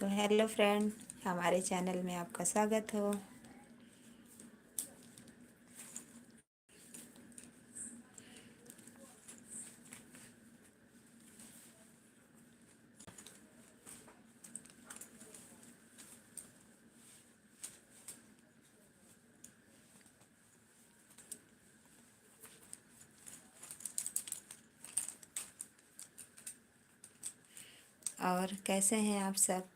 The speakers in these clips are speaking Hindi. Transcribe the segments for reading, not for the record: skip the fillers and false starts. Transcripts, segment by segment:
तो हेलो फ्रेंड, हमारे चैनल में आपका स्वागत हो। और कैसे हैं आप सब?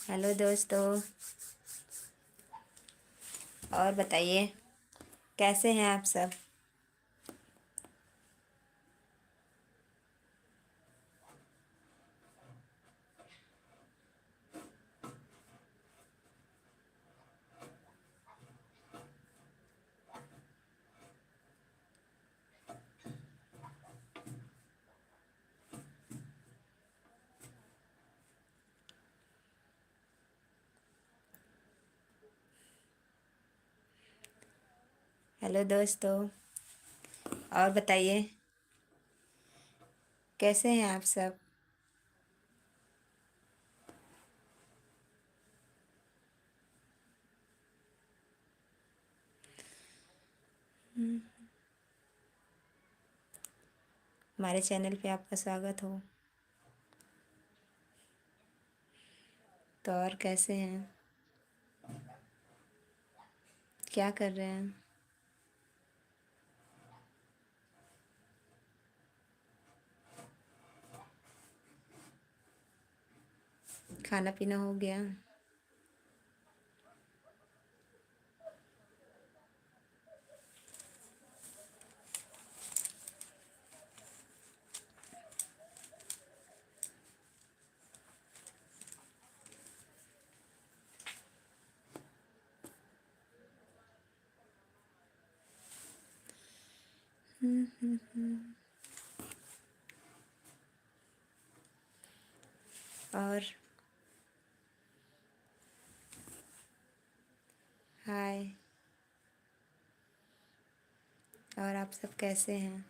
हेलो दोस्तों, और बताइए कैसे हैं आप सब? हेलो दोस्तों, और बताइए कैसे हैं आप सब? हमारे चैनल पे आपका स्वागत हो। तो और कैसे हैं? क्या कर रहे हैं? खाना पीना हो गया? और हाय, और आप सब कैसे हैं?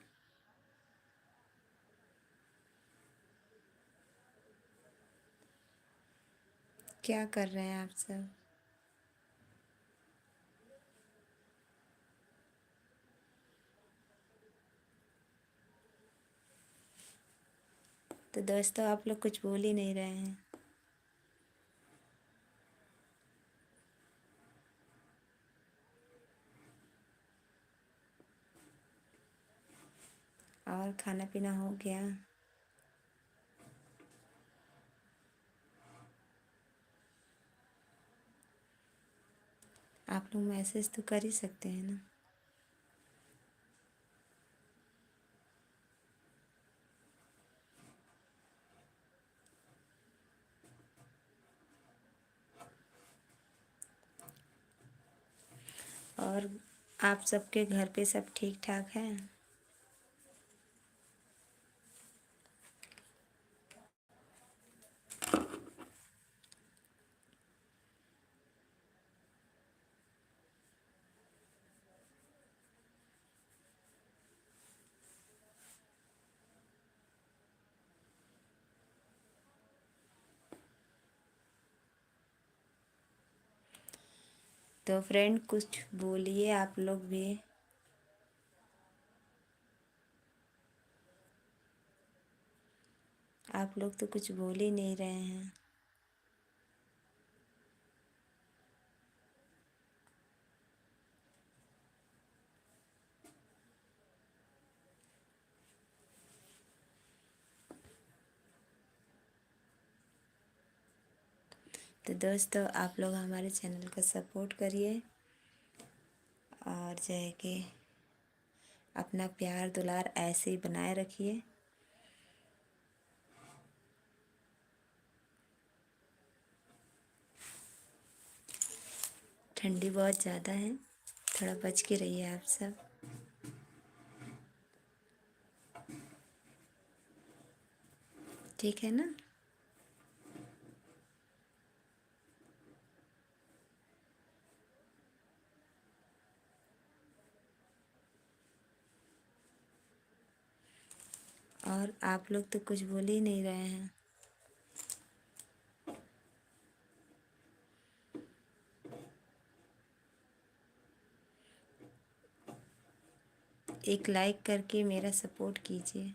क्या कर रहे हैं आप सब? तो दोस्तों, आप लोग कुछ बोल ही नहीं रहे हैं। और खाना पीना हो गया? आप लोग मैसेज तो कर ही सकते हैं ना। और आप सबके घर पे सब ठीक ठाक हैं? तो फ्रेंड, कुछ बोलिए आप लोग भी। आप लोग तो कुछ बोल ही नहीं रहे हैं। तो दोस्तों, आप लोग हमारे चैनल का सपोर्ट करिए और जो है कि अपना प्यार दुलार ऐसे ही बनाए रखिए। ठंडी बहुत ज़्यादा है, थोड़ा बच के रहिए आप सब। ठीक है ना। और आप लोग तो कुछ बोल ही नहीं रहे हैं। एक लाइक करके मेरा सपोर्ट कीजिए।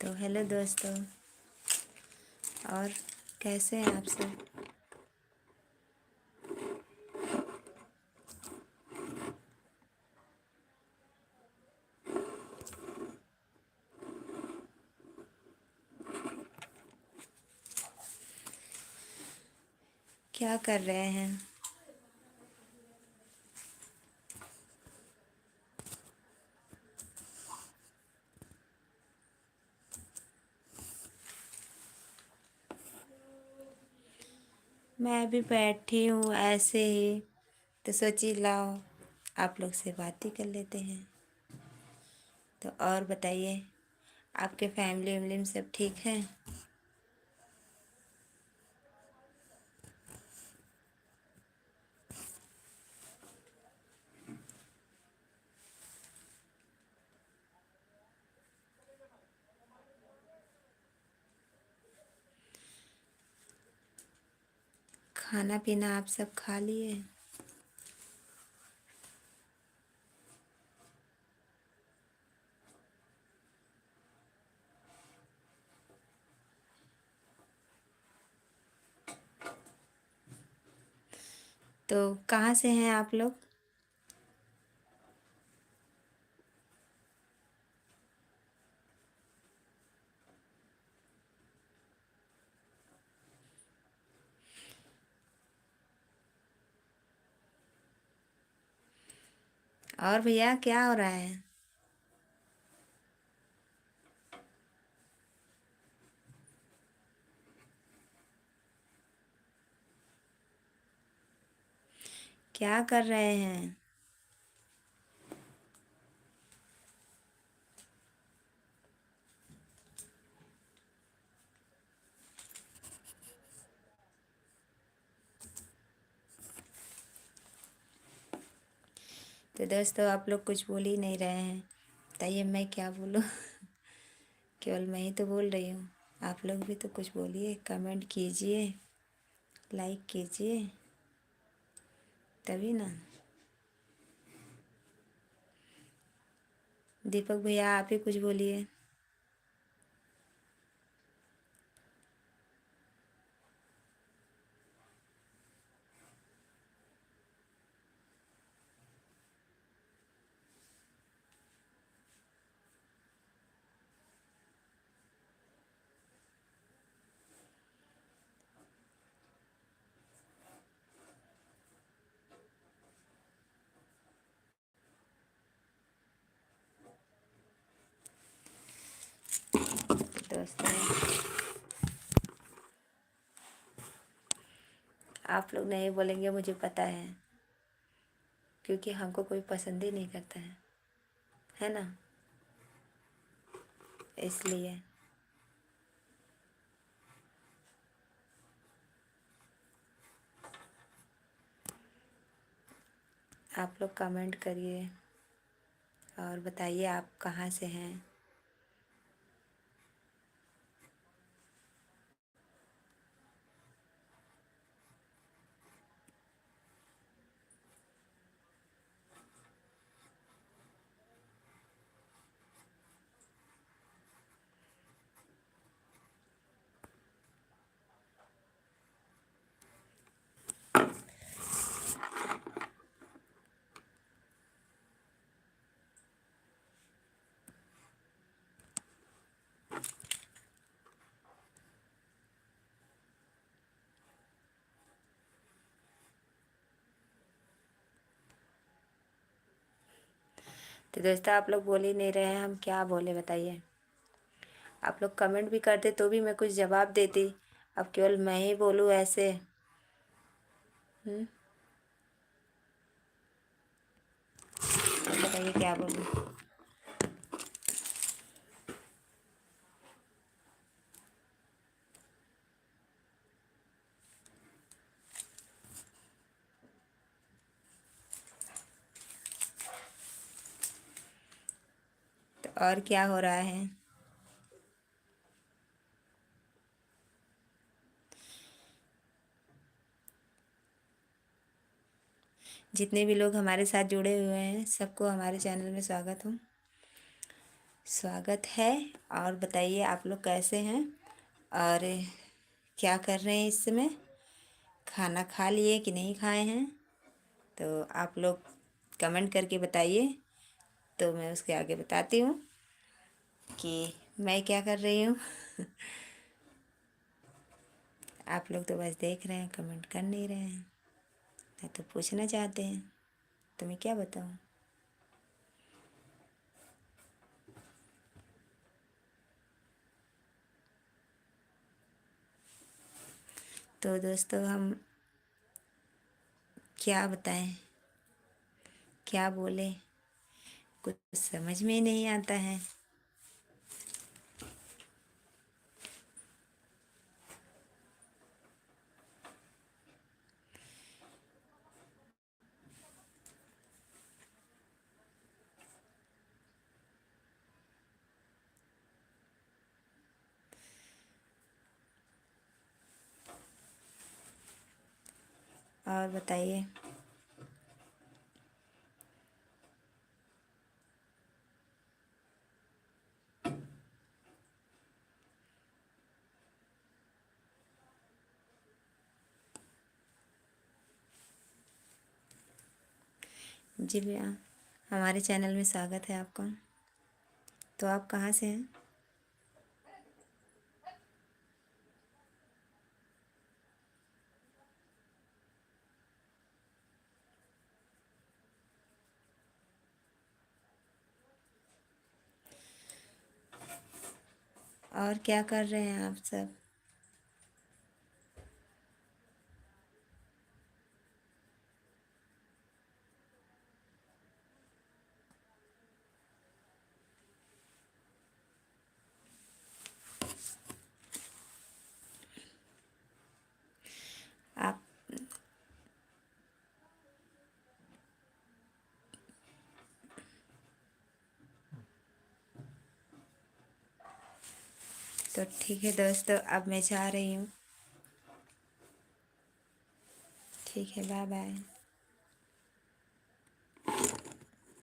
तो हेलो दोस्तों, और कैसे हैं आप सब। क्या कर रहे हैं। मैं भी बैठी हूँ ऐसे ही, तो सोची लाओ आप लोग से बात ही कर लेते हैं। तो और बताइए, आपके फैमिली वैमिली में सब ठीक है। खाना पीना आप सब खा लिए। तो कहाँ से हैं आप लोग। और भैया क्या हो रहा है। क्या कर रहे हैं। तो दोस्तों आप लोग कुछ बोल ही नहीं रहे हैं, बताइए मैं क्या बोलूँ। केवल मैं ही तो बोल रही हूँ। आप लोग भी तो कुछ बोलिए, कमेंट कीजिए, लाइक कीजिए, तभी ना। दीपक भैया आप ही कुछ बोलिए। दोस्तों आप लोग नहीं बोलेंगे मुझे पता है, क्योंकि हमको कोई पसंद ही नहीं करता है ना, इसलिए। आप लोग कमेंट करिए और बताइए आप कहाँ से हैं। तो दोस्तों आप लोग बोल ही नहीं रहे हैं, हम क्या बोले बताइए। आप लोग कमेंट भी करते तो भी मैं कुछ जवाब देती, अब केवल मैं ही बोलूँ ऐसे। अब बताइए क्या बोलूँ। तो और क्या हो रहा है। जितने भी लोग हमारे साथ जुड़े हुए हैं सबको हमारे चैनल में स्वागत है। और बताइए आप लोग कैसे हैं और क्या कर रहे हैं इस समय। खाना खा लिए कि नहीं खाए हैं, तो आप लोग कमेंट करके बताइए, तो मैं उसके आगे बताती हूँ कि मैं क्या कर रही हूँ। आप लोग तो बस देख रहे हैं, कमेंट कर नहीं रहे हैं, या तो पूछना चाहते हैं, तो मैं क्या बताऊँ। तो दोस्तों हम क्या बताएं, क्या बोले, कुछ समझ में ही नहीं आता है। और बताइए। जी भैया, हमारे चैनल में स्वागत है आपका। तो आप कहाँ से हैं। और क्या कर रहे हैं आप सब। आप तो ठीक है दोस्तों, अब मैं जा रही हूँ। ठीक है, बाय बाय।